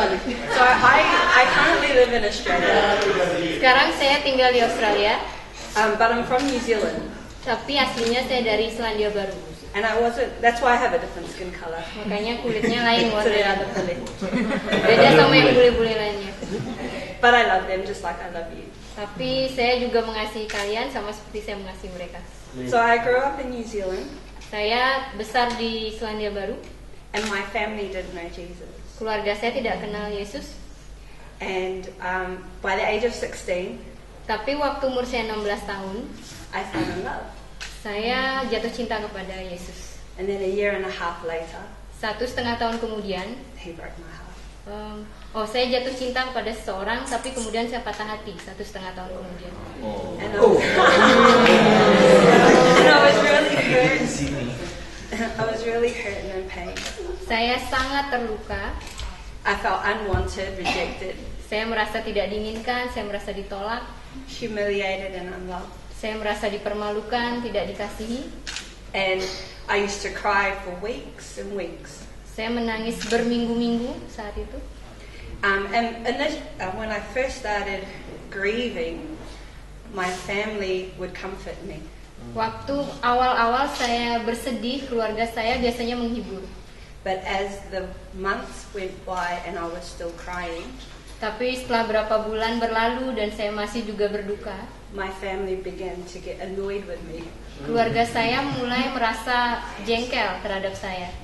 balik. So I currently live in Australia, Sekarang saya tinggal di Australia, but I'm from New Zealand, tapi aslinya saya dari Selandia Baru. and that's why I have a different skin color. Makanya kulitnya lain To the warnanya. other bule. Beda sama yang bule-bule lainnya. But I love them just like I love you. Tapi saya juga mengasihi kalian sama seperti saya mengasihi mereka. So I grew up in New Zealand, Saya besar di Selandia Baru. and my family didn't know Jesus. Keluarga saya tidak kenal Yesus. And by the age of 16, Tapi waktu umur saya 16 tahun, I fell in love. saya jatuh cinta kepada Yesus. And then a year and a half later, 1,5 tahun kemudian, he broke my heart. saya jatuh cinta kepada seseorang, tapi kemudian saya patah hati 1,5 tahun kemudian. And I was really hurt. I was really hurt and in pain. Saya sangat terluka. I felt unwanted, rejected, Saya merasa tidak diinginkan, saya merasa ditolak, humiliated, and unloved. saya merasa dipermalukan, tidak dikasihi. And I used to cry for weeks and weeks. Saya menangis berminggu-minggu saat itu. When I first started grieving, my family would comfort me. Waktu awal-awal saya bersedih, keluarga saya biasanya menghibur. But as the months went by and I was still crying, Tapi setelah berapa bulan berlalu dan saya masih juga berduka, my family began to get annoyed with me. keluarga saya mulai merasa jengkel terhadap saya.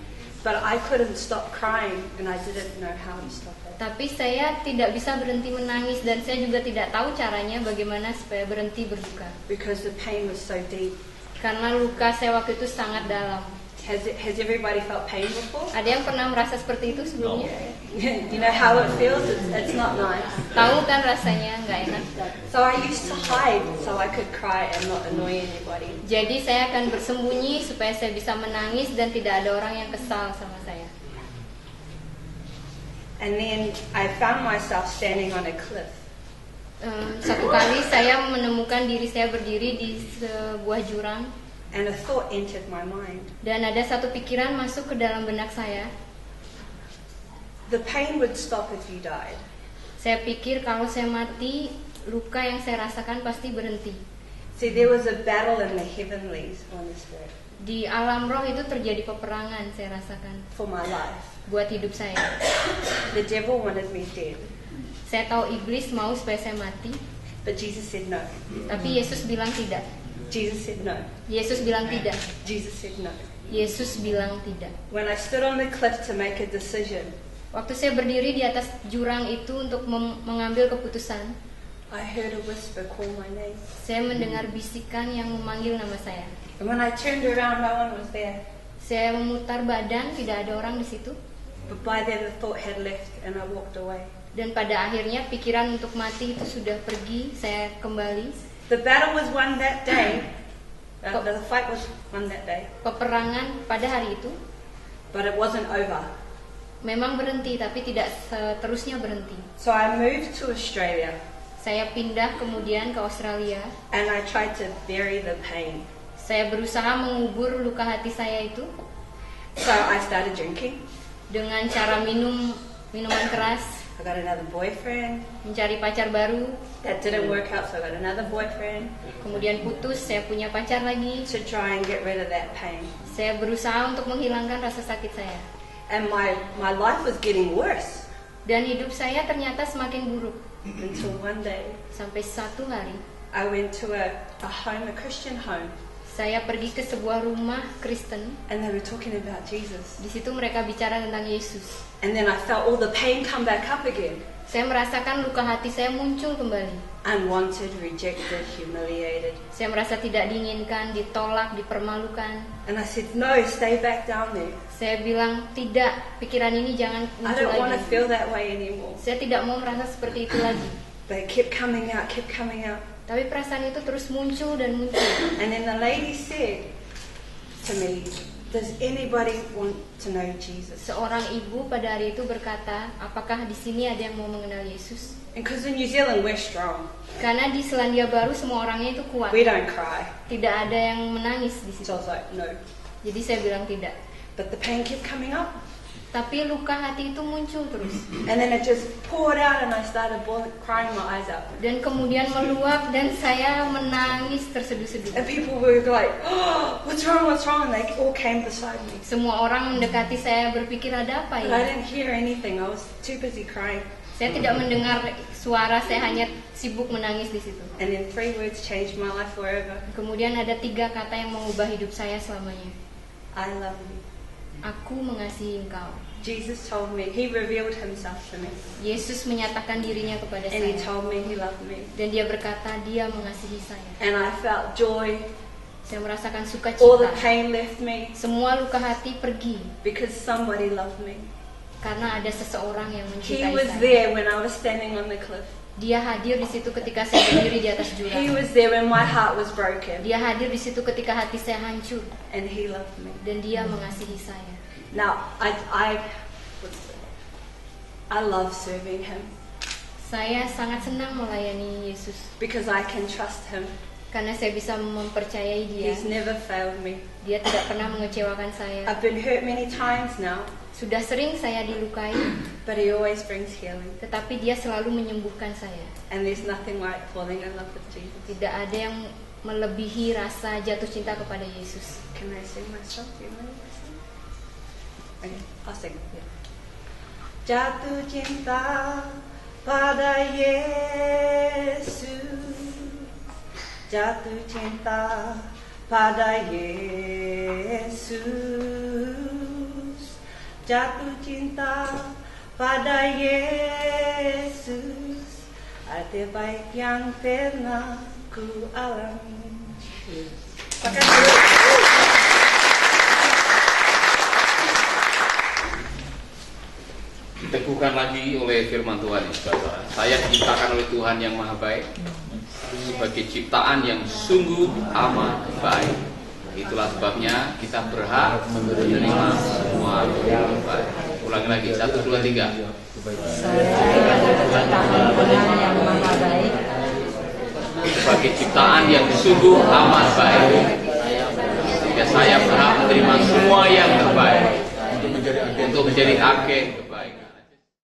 But I couldn't stop crying and I didn't know how to stop it. Tapi saya tidak bisa berhenti menangis dan saya juga tidak tahu caranya bagaimana supaya berhenti berduka. Because the pain was so deep. Karena luka saya waktu itu sangat dalam. Has everybody felt pain before? Ada yang pernah merasa seperti itu sebelumnya? You know how it feels? It's not nice. Tahu kan rasanya nggak enak. So I used to hide so I could cry and not annoy anybody. Jadi saya akan bersembunyi supaya saya bisa menangis dan tidak ada orang yang kesal sama saya. And then I found myself standing on a cliff. Satu kali saya menemukan diri saya berdiri di sebuah jurang And a thought entered my mind. dan ada satu pikiran masuk ke dalam benak saya. The pain would stop if you died. Saya pikir kalau saya mati, luka yang saya rasakan pasti berhenti. See, there was a battle in the heavenlies on the spirit Di alam roh itu terjadi peperangan saya rasakan for my life. buat hidup saya. The devil wanted me dead, Saya tahu iblis mau supaya saya mati, but Jesus said no. tapi Yesus bilang tidak. Jesus said no. Yesus bilang tidak. Jesus said no. Yesus bilang tidak. When I stood on the cliff to make a decision, Waktu saya berdiri di atas jurang itu untuk mengambil keputusan, I heard a whisper call my name. saya mendengar bisikan yang memanggil nama saya. And when I turned around, no one was there. Saya memutar badan, tidak ada orang di situ. But by then the thought had left and I walked away. Dan pada akhirnya pikiran untuk mati itu sudah pergi, saya kembali. The battle was won that day. The fight was won that day. Peperangan pada hari itu But it wasn't over. memang berhenti, tapi tidak seterusnya berhenti. So I moved to Australia Saya pindah kemudian ke Australia. and I tried to bury the pain. Saya berusaha mengubur luka hati saya itu So I started drinking. dengan cara minum minuman keras, I got another boyfriend. mencari pacar baru, That didn't work out, so I got another boyfriend kemudian putus, saya punya pacar lagi. to try and get rid of that pain. Saya berusaha untuk menghilangkan rasa sakit saya. And my life was getting worse Dan hidup saya ternyata semakin buruk. until one day Sampai satu hari, I went to a Christian home, saya pergi ke sebuah rumah Kristen. and they were talking about Jesus. Di situ mereka bicara tentang Yesus. And then I felt all the pain come back up again. Saya merasakan luka hati saya muncul kembali. Unwanted, rejected, humiliated. Saya merasa tidak diinginkan, ditolak, dipermalukan. And I said, no, stay back down there. Saya bilang, tidak, pikiran ini jangan I muncul don't want to lagi. feel that way anymore. Saya tidak mau merasa seperti itu lagi. But it kept coming out, kept coming out. Tapi perasaan itu terus muncul dan muncul. And then the lady said to me, does anybody want to know Jesus? Seorang ibu pada hari itu berkata, apakah di sini ada yang mau mengenal Yesus? Because in New Zealand we're strong. Karena di Selandia Baru semua orangnya itu kuat. We don't cry. Tidak ada yang menangis di situ. So I was like, no. Jadi saya bilang tidak. But the pain kept coming up. Tapi luka hati itu muncul terus. And then it just poured out and I started crying my eyes out. Dan kemudian meluap dan saya menangis terseduh-seduh. And people were like, oh, what's wrong? And they all came beside me. Semua orang mendekati saya berpikir ada apa But I ya? didn't hear anything. I was too busy crying. Saya tidak mendengar suara, saya hanya sibuk menangis di situ. And then 3 words changed my life forever. Kemudian ada 3 kata yang mengubah hidup saya selamanya. I love you. Aku mengasihi engkau. Jesus told me, he revealed himself to me. Yesus menyatakan dirinya kepada And he saya. told me he loved me. Dan dia berkata dia mengasihi saya. And I felt joy. Saya merasakan All the sukacita. pain left me Semua luka hati pergi. because somebody loved me. Karena ada seseorang yang He mencintai was saya. there when I was standing on the cliff. Dia hadir di situ ketika saya berdiri di atas He jurang. was there when my heart was broken. Dia hadir di situ ketika hati saya hancur. And he loved me. Dan dia mengasihi saya. Now, I love serving him Saya sangat senang melayani Yesus. because I can trust him. Karena saya bisa mempercayai dia. He's never failed me. Dia tidak pernah mengecewakan saya. I've been hurt many times now, Sudah sering saya dilukai, but he always brings healing. tetapi dia selalu menyembuhkan saya. And there's nothing like falling in love with Jesus. Tidak ada yang melebihi rasa jatuh cinta kepada Yesus. Can I sing myself? Do you know my song? Okay, I'll sing. Jatuh cinta pada Yesus, jatuh cinta pada Yesus, jatuh cinta pada Yesus, arti baik yang pernah ku alami. Terima kasih. Diteguhkan lagi oleh firman Tuhan ini, saudara. Saya diciptakan oleh Tuhan yang Maha Baik sebagai ciptaan yang sungguh amat baik. Itulah sebabnya kita berhak menerima semua yang baik. Ulangi lagi, 1, 2, 3. Sebagai ciptaan yang sungguh amat baik, sehingga saya berhak menerima semua yang terbaik untuk menjadi agen